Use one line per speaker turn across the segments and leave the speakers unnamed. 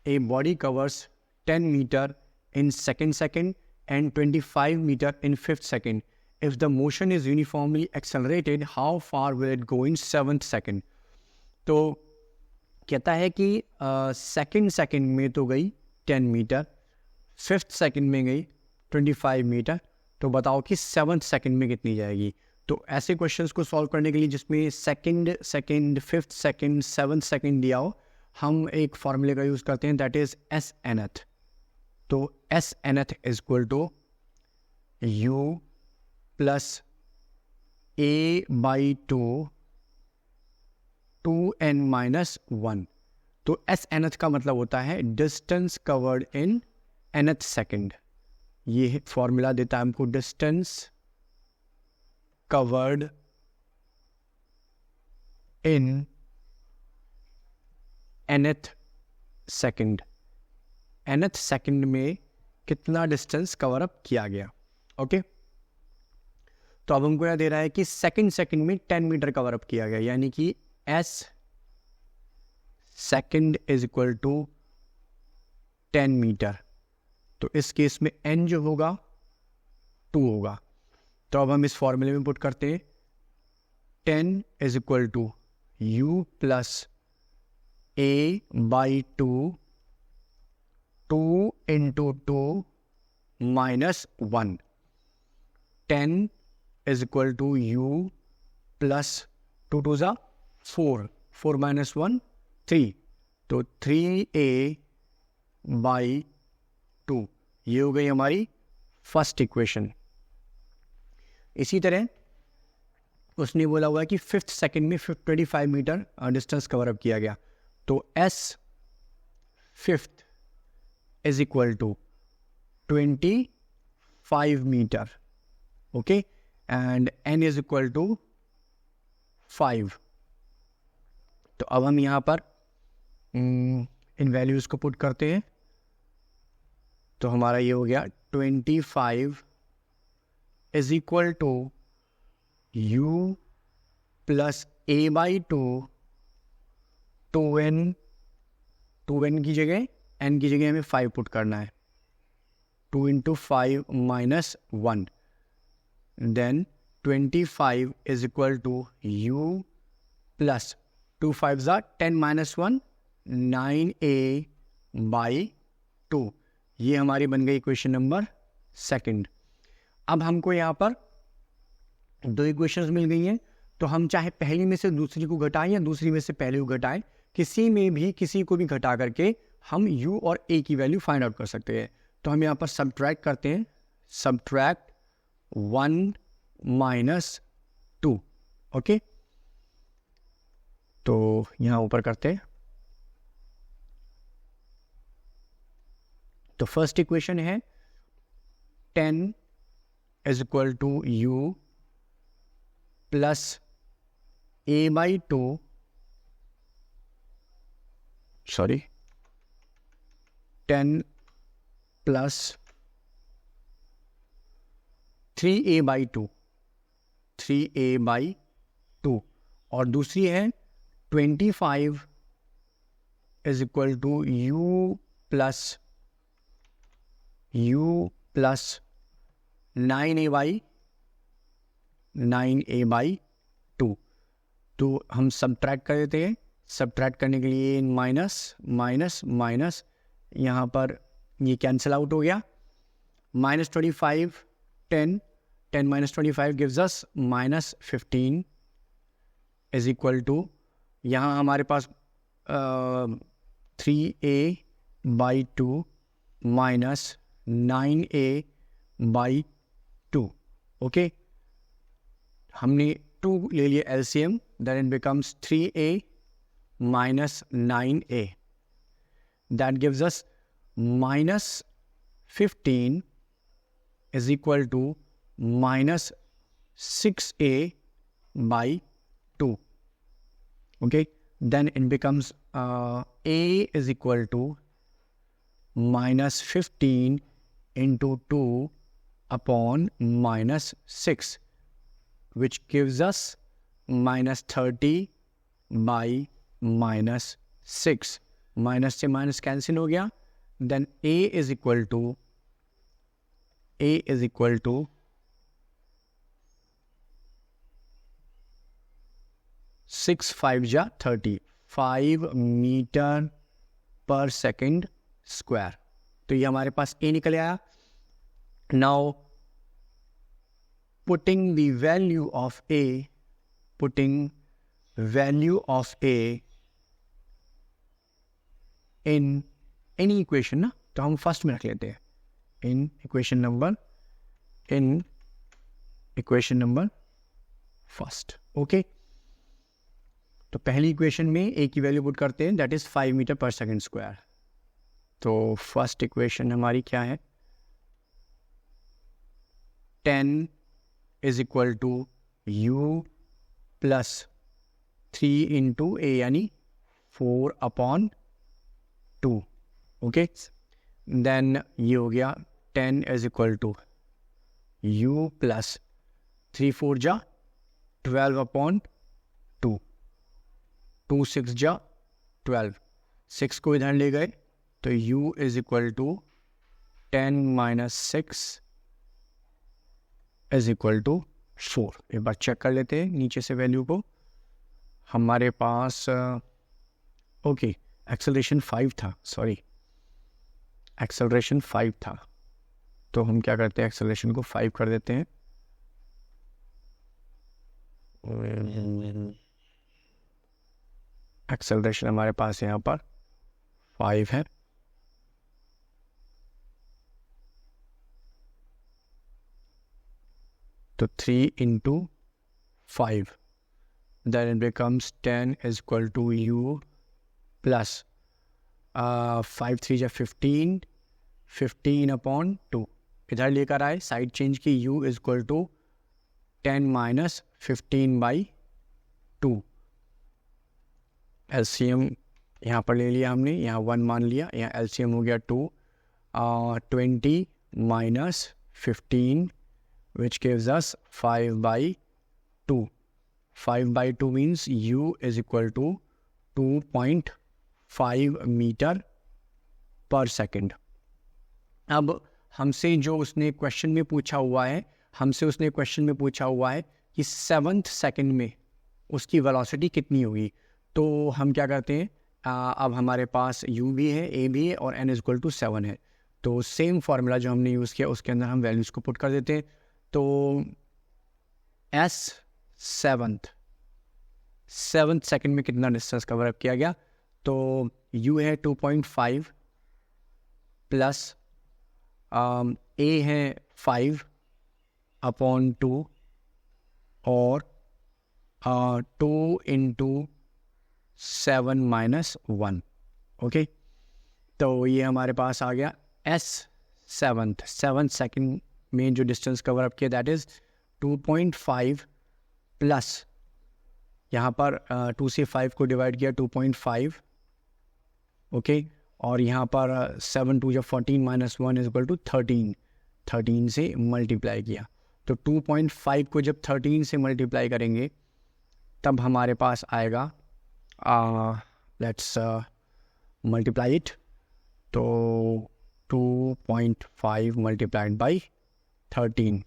a body covers 10 meter in second and 25 meter in fifth second. If the motion is uniformly accelerated, how far will it go in 7th second? तो कहता है कि second में तो गई 10 metre, fifth second में गई 25 metre, तो बताओ कि 7th सेकंड में कितनी जाएगी. तो ऐसे क्वेश्चंस को सॉल्व करने के लिए जिसमें second, fifth second, 7th second दिया हो, हम एक फॉर्मूले का यूज़ करते हैं, दैट इज एस nth. तो s nth is equal to u plus a by two 2n-1. तो एस nth का मतलब होता है distance covered in nth second. ये फॉर्मूला देता है हमको distance covered in nth second. nth second में कितना डिस्टेंस कवर अप किया गया. ओके, तो अब हमको यह दे रहा है कि सेकंड में 10 मीटर कवर अप किया गया, यानी कि s second is equal to 10 metre. तो इस केस में n जो होगा 2 होगा. तो अब हम इस फॉर्मूले में पुट करते हैं 10 is equal to u plus a by 2 into 2 minus 1. 10 is equal to u plus 2 2 ज़ा 4 माइनस 1 3. तो 3a बाई 2, ये हो गई हमारी फर्स्ट इक्वेशन. इसी तरह उसने बोला हुआ है कि फिफ्थ सेकंड में 25 मीटर डिस्टेंस कवर अप किया गया. तो s fifth is equal to 25 metre. Okay, and n is equal to 5. तो अब हम यहाँ पर इन वैल्यूज़ को पुट करते हैं. तो हमारा ये हो गया 25 is equal to u plus a by 2n की जगह n की जगह हमें 5 पुट करना है. 2 into 5 minus 1. Then 25 is equal to u plus 2 5 ज़ा 10 माइनस 1 9a बाई 2. ये हमारी बन गई इक्वेशन नंबर सेकंड. अब हमको यहाँ पर 2 इक्वेशंस मिल गई हैं. तो हम चाहे पहली में से दूसरी को घटाएं या दूसरी में से पहली को घटाएं, किसी में भी किसी को भी घटा करके हम u और a की वैल्यू फाइंड आउट कर सकते हैं. तो हम यहाँ पर सबट्रैक्ट करते हैं, सबट्रैक्ट 1 माइनस 2. ओके, तो यहाँ ऊपर करते हैं. तो फर्स्ट इक्वेशन है 10 is equal to u plus a by 2, sorry 10 plus 3a by 2, 3a by 2. और दूसरी है 25 is equal to u plus 9a by 2. तो हम सबट्रैक्ट कर देते हैं. सबट्रैक्ट करने के लिए माइनस माइनस माइनस, यहाँ पर ये कैंसिल आउट हो गया. Minus 25 10 minus 25 gives us minus 15 is equal to, यहाँ हमारे पास 3a by 2 minus 9a by 2. Okay, हमने 2 ले लिया LCM, then it becomes 3a minus 9a. That gives us minus 15 is equal to minus 6a by 2. Okay, then it becomes a is equal to minus 15 into 2 upon minus 6, which gives us minus 30 by minus 6. Minus से minus cancel हो गया, then a is equal to 6 5 जा 30, 5 metre per second square. तो ये हमारे पास a निकल आया। Now putting the value of a, in any equation ना, तो हम फर्स्ट में रख लेते हैं in equation number first. Okay, तो पहली इक्वेशन में a की वैल्यू पुट करते हैं, that is 5 metre per second square. तो फर्स्ट इक्वेशन हमारी क्या है, 10 is equal to u plus 3 into a यानी 4/2। ओके, देन ये हो गया 10 is equal to u plus 3 4 जा 12/2, 2 6 जा 12, 6 को इधर ले गए तो u is equal to 10 minus 6 is equal to 4। एक बार चेक कर लेते हैं नीचे से वैल्यू को। हमारे पास ओके एक्सेलरेशन 5 था, एक्सेलरेशन 5 था, तो हम क्या करते हैं, एक्सेलरेशन को 5 कर देते हैं। एक्सेलरेशन हमारे पास यहाँ पर 5 है, तो 3 into 5, then it becomes 10 is equal to u plus 5 3 जा 15, 15/2। इधर लेकर आए, साइड चेंज की, u is equal to 10 minus 15/2। LCM यहाँ पर ले लिया हमने, यहाँ 1 मान लिया, यहाँ LCM हो गया 2, 20 minus 15 which gives us 5/2. 5/2 means u is equal to 2.5 metre per second. अब हमसे जो उसने क्वेश्चन में पूछा हुआ है, कि 7th सेकेंड में उसकी वेलोसिटी कितनी होगी। तो हम क्या करते हैं, अब हमारे पास u भी है, a भी है और n इज इक्वल टू 7 है, तो सेम फार्मूला जो हमने यूज़ किया उसके अंदर हम वैल्यूज़ को पुट कर देते हैं। तो सेवन्थ सेकेंड में कितना डिस्टेंस कवर अप किया गया, तो u है 2.5 प्लस a है 5/2 और 2 इंटू 7 माइनस 1। ओके, तो ये हमारे पास आ गया सेवन्थ सेकेंड में जो डिस्टेंस कवर अप किया दैट इज 2.5 प्लस यहाँ पर 2 से 5 को डिवाइड किया 2.5। ओके, और यहाँ पर 7 2 या 14 माइनस 1 इज इक्वल टू 13 से मल्टीप्लाई किया। तो 2.5 को जब 13 से मल्टीप्लाई करेंगे तब हमारे पास आएगा, लेट्स मल्टीप्लाई इट, तो 2.5 मल्टीप्लाइड बाई 13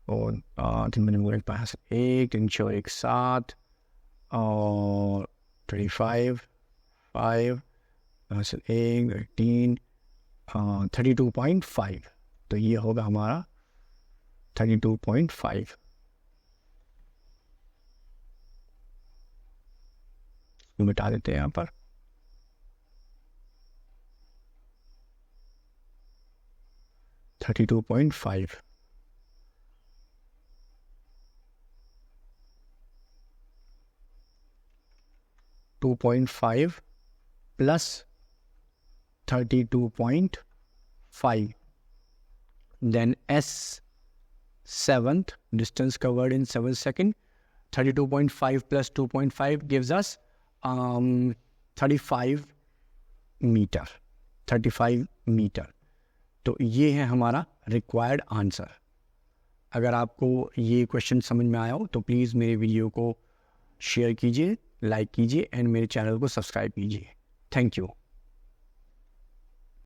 और 3 1 7 और 25 5 18 32.5। तो ये होगा हमारा 32.5। मिटा देते हैं यहाँ पर, $32.5। $2.5 plus 32.5, then seventh distance covered in 7 seconds, 32.5 plus 2.5 gives us 35 metre. तो ये है हमारा रिक्वायर्ड आंसर। अगर आपको ये क्वेश्चन समझ में आया हो तो प्लीज़ मेरे वीडियो को शेयर कीजिए, लाइक कीजिए एंड मेरे चैनल को सब्सक्राइब कीजिए। Thank you.